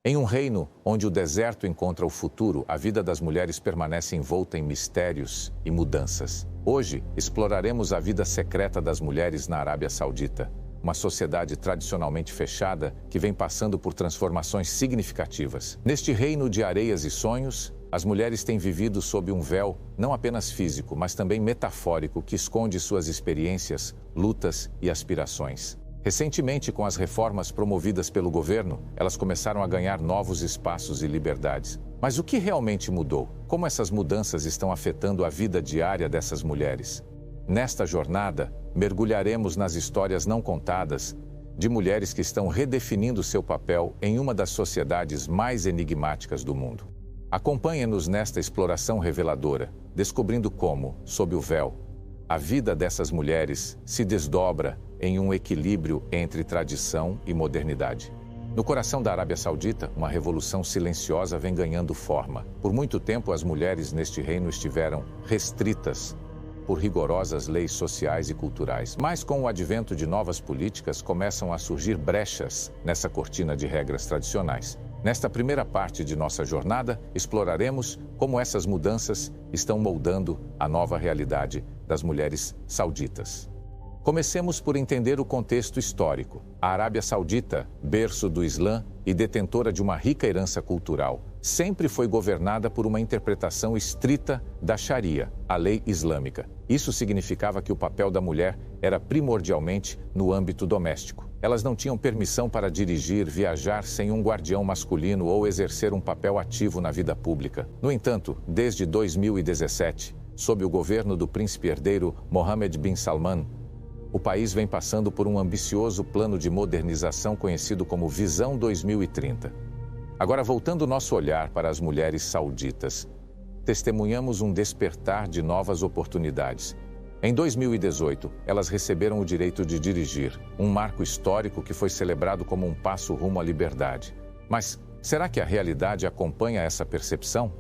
Em um reino onde o deserto encontra o futuro, a vida das mulheres permanece envolta em mistérios e mudanças. Hoje, exploraremos a vida secreta das mulheres na Arábia Saudita, uma sociedade tradicionalmente fechada que vem passando por transformações significativas. Neste reino de areias e sonhos, as mulheres têm vivido sob um véu não apenas físico, mas também metafórico que esconde suas experiências, lutas e aspirações. Recentemente, com as reformas promovidas pelo governo, elas começaram a ganhar novos espaços e liberdades. Mas o que realmente mudou? Como essas mudanças estão afetando a vida diária dessas mulheres? Nesta jornada, mergulharemos nas histórias não contadas de mulheres que estão redefinindo seu papel em uma das sociedades mais enigmáticas do mundo. Acompanhe-nos nesta exploração reveladora, descobrindo como, sob o véu, a vida dessas mulheres se desdobra em um equilíbrio entre tradição e modernidade. No coração da Arábia Saudita, uma revolução silenciosa vem ganhando forma. Por muito tempo, as mulheres neste reino estiveram restritas por rigorosas leis sociais e culturais. Mas com o advento de novas políticas, começam a surgir brechas nessa cortina de regras tradicionais. Nesta primeira parte de nossa jornada, exploraremos como essas mudanças estão moldando a nova realidade das mulheres sauditas. Comecemos por entender o contexto histórico. A Arábia Saudita, berço do Islã e detentora de uma rica herança cultural, sempre foi governada por uma interpretação estrita da Sharia, a lei islâmica. Isso significava que o papel da mulher era primordialmente no âmbito doméstico. Elas não tinham permissão para dirigir, viajar sem um guardião masculino ou exercer um papel ativo na vida pública. No entanto, desde 2017, sob o governo do príncipe herdeiro Mohammed bin Salman, o país vem passando por um ambicioso plano de modernização conhecido como Visão 2030. Agora, voltando nosso olhar para as mulheres sauditas, testemunhamos um despertar de novas oportunidades. Em 2018, elas receberam o direito de dirigir, um marco histórico que foi celebrado como um passo rumo à liberdade. Mas será que a realidade acompanha essa percepção?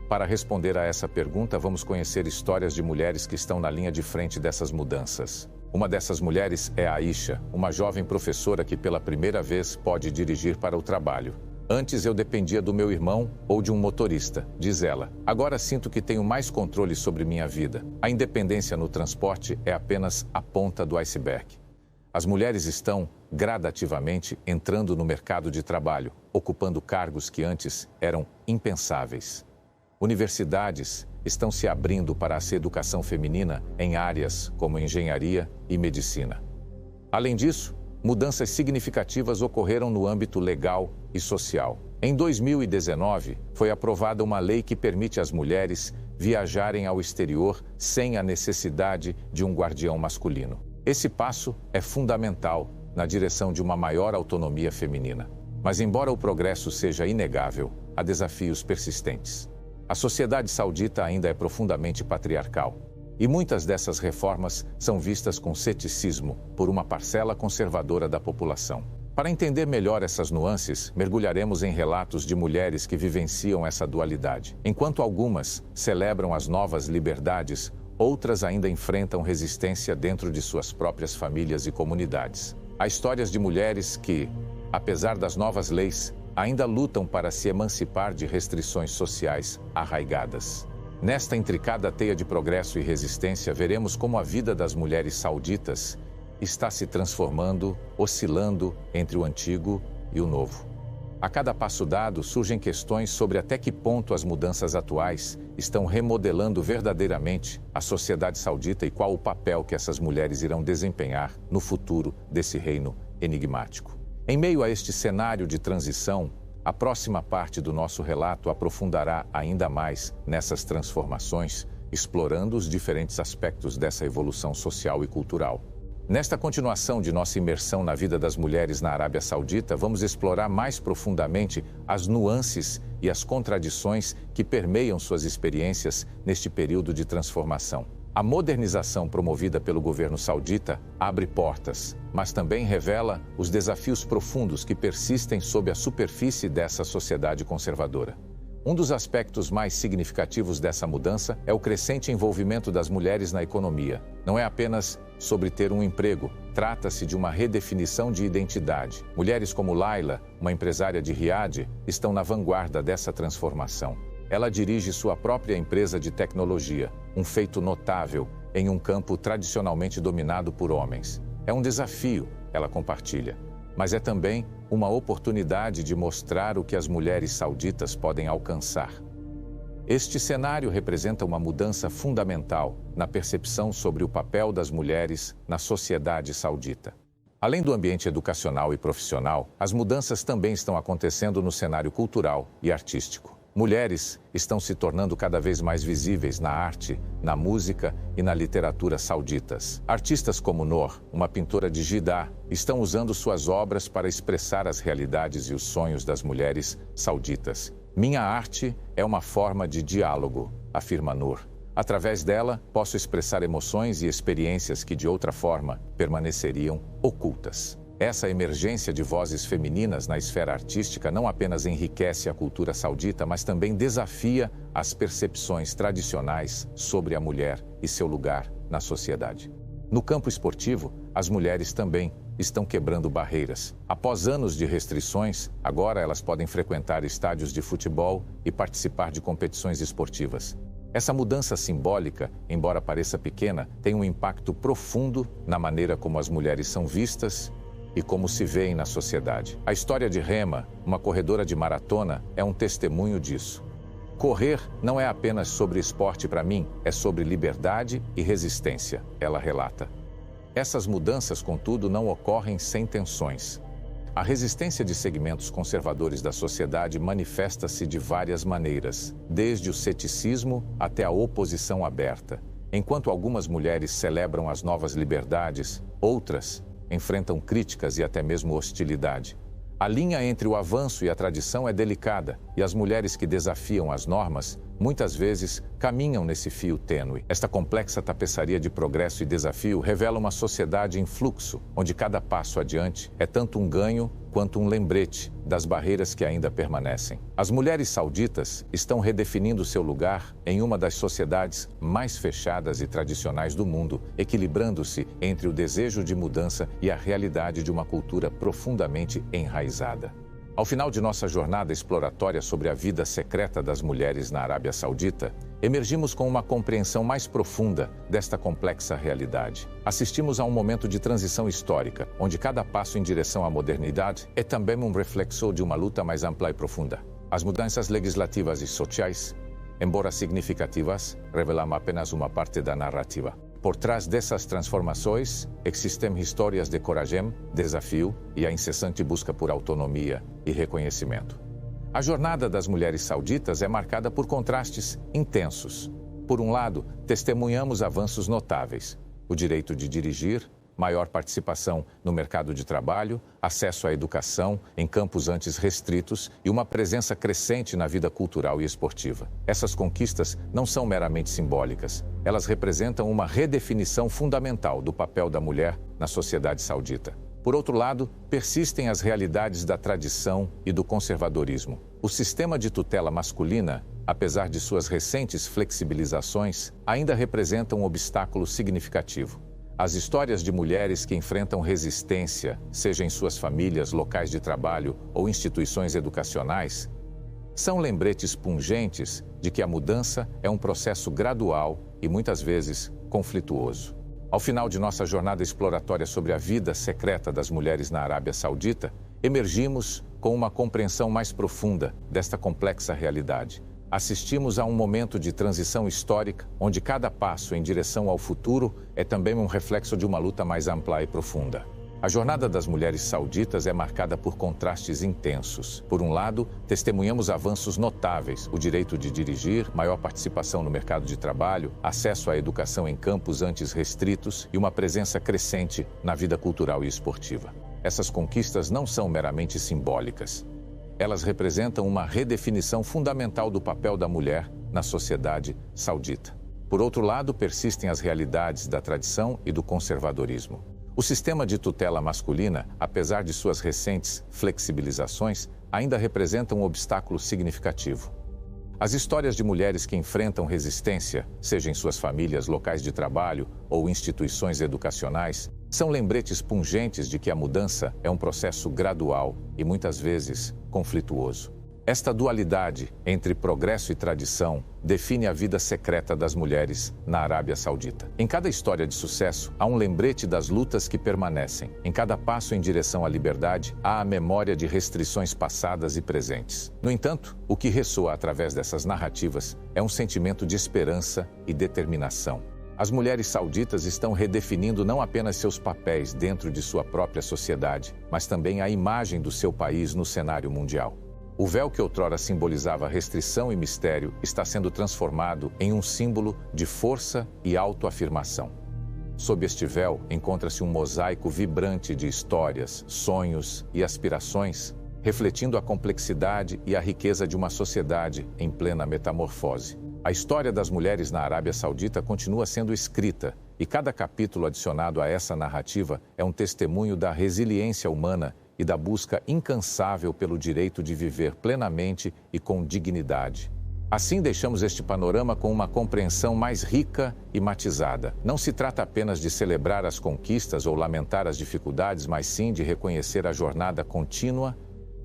Para responder a essa pergunta, vamos conhecer histórias de mulheres que estão na linha de frente dessas mudanças. Uma dessas mulheres é Aisha, uma jovem professora que pela primeira vez pode dirigir para o trabalho. Antes eu dependia do meu irmão ou de um motorista, diz ela. Agora sinto que tenho mais controle sobre minha vida. A independência no transporte é apenas a ponta do iceberg. As mulheres estão, gradativamente, entrando no mercado de trabalho, ocupando cargos que antes eram impensáveis. Universidades estão se abrindo para a educação feminina em áreas como engenharia e medicina. Além disso, mudanças significativas ocorreram no âmbito legal e social. Em 2019, foi aprovada uma lei que permite às mulheres viajarem ao exterior sem a necessidade de um guardião masculino. Esse passo é fundamental na direção de uma maior autonomia feminina. Mas embora o progresso seja inegável, há desafios persistentes. A sociedade saudita ainda é profundamente patriarcal, e muitas dessas reformas são vistas com ceticismo por uma parcela conservadora da população. Para entender melhor essas nuances, mergulharemos em relatos de mulheres que vivenciam essa dualidade. Enquanto algumas celebram as novas liberdades, outras ainda enfrentam resistência dentro de suas próprias famílias e comunidades. Há histórias de mulheres que, apesar das novas leis, ainda lutam para se emancipar de restrições sociais arraigadas. Nesta intricada teia de progresso e resistência, veremos como a vida das mulheres sauditas está se transformando, oscilando entre o antigo e o novo. A cada passo dado, surgem questões sobre até que ponto as mudanças atuais estão remodelando verdadeiramente a sociedade saudita e qual o papel que essas mulheres irão desempenhar no futuro desse reino enigmático. Em meio a este cenário de transição, a próxima parte do nosso relato aprofundará ainda mais nessas transformações, explorando os diferentes aspectos dessa evolução social e cultural. Nesta continuação de nossa imersão na vida das mulheres na Arábia Saudita, vamos explorar mais profundamente as nuances e as contradições que permeiam suas experiências neste período de transformação. A modernização promovida pelo governo saudita abre portas, mas também revela os desafios profundos que persistem sob a superfície dessa sociedade conservadora. Um dos aspectos mais significativos dessa mudança é o crescente envolvimento das mulheres na economia. Não é apenas sobre ter um emprego. Trata-se de uma redefinição de identidade. Mulheres como Laila, uma empresária de Riad, estão na vanguarda dessa transformação. Ela dirige sua própria empresa de tecnologia, um feito notável em um campo tradicionalmente dominado por homens. É um desafio, ela compartilha, mas é também uma oportunidade de mostrar o que as mulheres sauditas podem alcançar. Este cenário representa uma mudança fundamental na percepção sobre o papel das mulheres na sociedade saudita. Além do ambiente educacional e profissional, as mudanças também estão acontecendo no cenário cultural e artístico. Mulheres estão se tornando cada vez mais visíveis na arte, na música e na literatura sauditas. Artistas como Noor, uma pintora de Jeddah, estão usando suas obras para expressar as realidades e os sonhos das mulheres sauditas. Minha arte é uma forma de diálogo, afirma Noor. Através dela, posso expressar emoções e experiências que de outra forma permaneceriam ocultas. Essa emergência de vozes femininas na esfera artística não apenas enriquece a cultura saudita, mas também desafia as percepções tradicionais sobre a mulher e seu lugar na sociedade. No campo esportivo, as mulheres também estão quebrando barreiras. Após anos de restrições, agora elas podem frequentar estádios de futebol e participar de competições esportivas. Essa mudança simbólica, embora pareça pequena, tem um impacto profundo na maneira como as mulheres são vistas e como se veem na sociedade. A história de Rema, uma corredora de maratona, é um testemunho disso. Correr não é apenas sobre esporte para mim, é sobre liberdade e resistência, ela relata. Essas mudanças, contudo, não ocorrem sem tensões. A resistência de segmentos conservadores da sociedade manifesta-se de várias maneiras, desde o ceticismo até a oposição aberta. Enquanto algumas mulheres celebram as novas liberdades, outras enfrentam críticas e até mesmo hostilidade. A linha entre o avanço e a tradição é delicada, e as mulheres que desafiam as normas, muitas vezes, caminham nesse fio tênue. Esta complexa tapeçaria de progresso e desafio revela uma sociedade em fluxo, onde cada passo adiante é tanto um ganho quanto um lembrete das barreiras que ainda permanecem. As mulheres sauditas estão redefinindo seu lugar em uma das sociedades mais fechadas e tradicionais do mundo, equilibrando-se entre o desejo de mudança e a realidade de uma cultura profundamente enraizada. Ao final de nossa jornada exploratória sobre a vida secreta das mulheres na Arábia Saudita, emergimos com uma compreensão mais profunda desta complexa realidade. Assistimos a um momento de transição histórica, onde cada passo em direção à modernidade é também um reflexo de uma luta mais ampla e profunda. As mudanças legislativas e sociais, embora significativas, revelam apenas uma parte da narrativa. Por trás dessas transformações, existem histórias de coragem, desafio e a incessante busca por autonomia e reconhecimento. A jornada das mulheres sauditas é marcada por contrastes intensos. Por um lado, testemunhamos avanços notáveis: o direito de dirigir, maior participação no mercado de trabalho, acesso à educação em campos antes restritos e uma presença crescente na vida cultural e esportiva. Essas conquistas não são meramente simbólicas. Elas representam uma redefinição fundamental do papel da mulher na sociedade saudita. Por outro lado, persistem as realidades da tradição e do conservadorismo. O sistema de tutela masculina, apesar de suas recentes flexibilizações, ainda representa um obstáculo significativo. As histórias de mulheres que enfrentam resistência, seja em suas famílias, locais de trabalho ou instituições educacionais, são lembretes pungentes de que a mudança é um processo gradual e muitas vezes conflituoso. Ao final de nossa jornada exploratória sobre a vida secreta das mulheres na Arábia Saudita, emergimos com uma compreensão mais profunda desta complexa realidade. Assistimos a um momento de transição histórica, onde cada passo em direção ao futuro é também um reflexo de uma luta mais ampla e profunda. A jornada das mulheres sauditas é marcada por contrastes intensos. Por um lado, testemunhamos avanços notáveis: o direito de dirigir, maior participação no mercado de trabalho, acesso à educação em campos antes restritos e uma presença crescente na vida cultural e esportiva. Essas conquistas não são meramente simbólicas. Elas representam uma redefinição fundamental do papel da mulher na sociedade saudita. Por outro lado, persistem as realidades da tradição e do conservadorismo. O sistema de tutela masculina, apesar de suas recentes flexibilizações, ainda representa um obstáculo significativo. As histórias de mulheres que enfrentam resistência, seja em suas famílias, locais de trabalho ou instituições educacionais, são lembretes pungentes de que a mudança é um processo gradual e muitas vezes conflituoso. Esta dualidade entre progresso e tradição define a vida secreta das mulheres na Arábia Saudita. Em cada história de sucesso, há um lembrete das lutas que permanecem. Em cada passo em direção à liberdade, há a memória de restrições passadas e presentes. No entanto, o que ressoa através dessas narrativas é um sentimento de esperança e determinação. As mulheres sauditas estão redefinindo não apenas seus papéis dentro de sua própria sociedade, mas também a imagem do seu país no cenário mundial. O véu que outrora simbolizava restrição e mistério está sendo transformado em um símbolo de força e autoafirmação. Sob este véu encontra-se um mosaico vibrante de histórias, sonhos e aspirações, refletindo a complexidade e a riqueza de uma sociedade em plena metamorfose. A história das mulheres na Arábia Saudita continua sendo escrita, e cada capítulo adicionado a essa narrativa é um testemunho da resiliência humana e da busca incansável pelo direito de viver plenamente e com dignidade. Assim, deixamos este panorama com uma compreensão mais rica e matizada. Não se trata apenas de celebrar as conquistas ou lamentar as dificuldades, mas sim de reconhecer a jornada contínua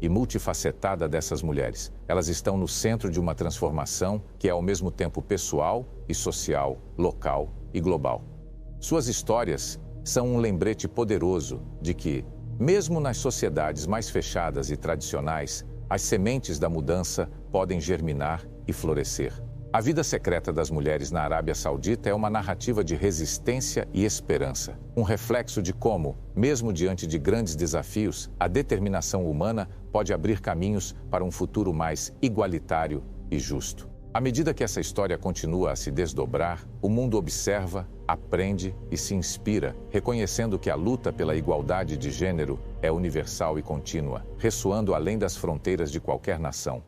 e multifacetada dessas mulheres. Elas estão no centro de uma transformação que é ao mesmo tempo pessoal e social, local e global. Suas histórias são um lembrete poderoso de que, mesmo nas sociedades mais fechadas e tradicionais, as sementes da mudança podem germinar e florescer. A vida secreta das mulheres na Arábia Saudita é uma narrativa de resistência e esperança, um reflexo de como, mesmo diante de grandes desafios, a determinação humana pode abrir caminhos para um futuro mais igualitário e justo. À medida que essa história continua a se desdobrar, o mundo observa, aprende e se inspira, reconhecendo que a luta pela igualdade de gênero é universal e contínua, ressoando além das fronteiras de qualquer nação.